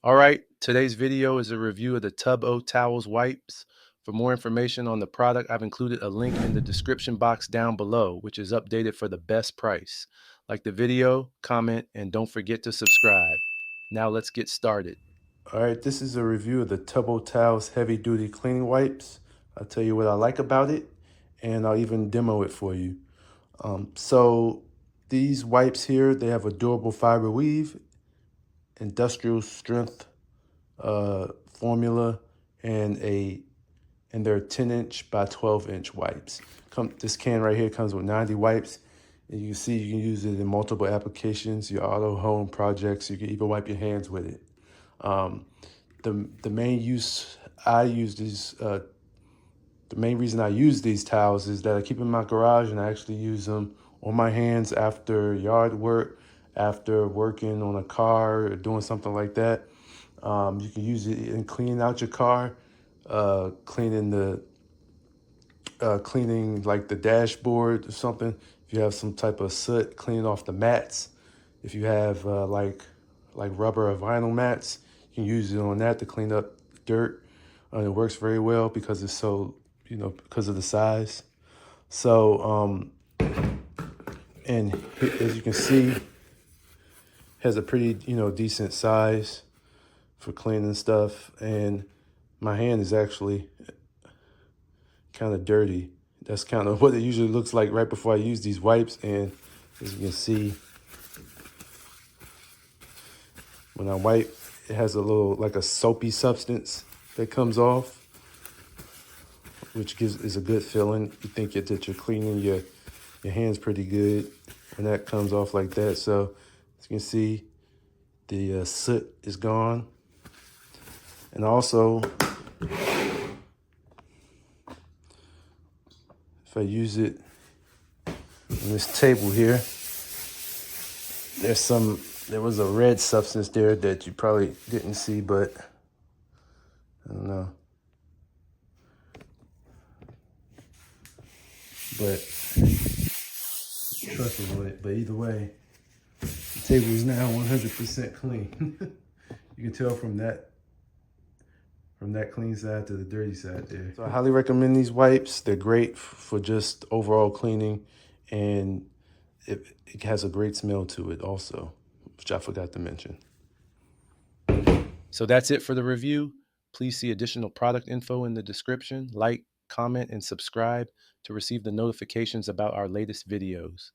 All right, today's video is a review of the Tub O Towels wipes. For more information on the product, I've included a link in the description box down below, which is updated for the best price. Like the video, comment, and don't forget to subscribe. Now let's get started. All right, this is a review of the Tub O Towels Heavy Duty Cleaning Wipes. I'll tell you what I like about it, and I'll even demo it for you. So these wipes here, they have a durable fiber weave, industrial strength formula, and they're 10-inch by 12-inch wipes. This can right here comes with 90 wipes, and you can see you can use it in multiple applications, your auto home projects. You can even wipe your hands with it. The main use I use these the main reason I use these towels is that I keep them in my garage, and I actually use them on my hands after yard work, after working on a car or doing something like that. You can use it in cleaning out your car, cleaning like the dashboard or something. If you have some type of soot, cleaning off the mats. If you have like rubber or vinyl mats, you can use it on that to clean up dirt. It works very well because it's so, because of the size. So, and as you can see, has a pretty, decent size for cleaning stuff. And my hand is actually kind of dirty. That's kind of what it usually looks like right before I use these wipes. And as you can see, when I wipe, it has a little, like a soapy substance that comes off, which is a good feeling. You think that you're cleaning your hands pretty good when that comes off like that. So as you can see, the soot is gone. And also, if I use it on this table here, there was a red substance there that you probably didn't see, but I don't know. But trust me on it. But either way, the table is now 100% clean. You can tell from that clean side to the dirty side there. So I highly recommend these wipes. They're great for just overall cleaning, and it has a great smell to it also, which I forgot to mention. So that's it for the review. Please see additional product info in the description. Like, comment, and subscribe to receive the notifications about our latest videos.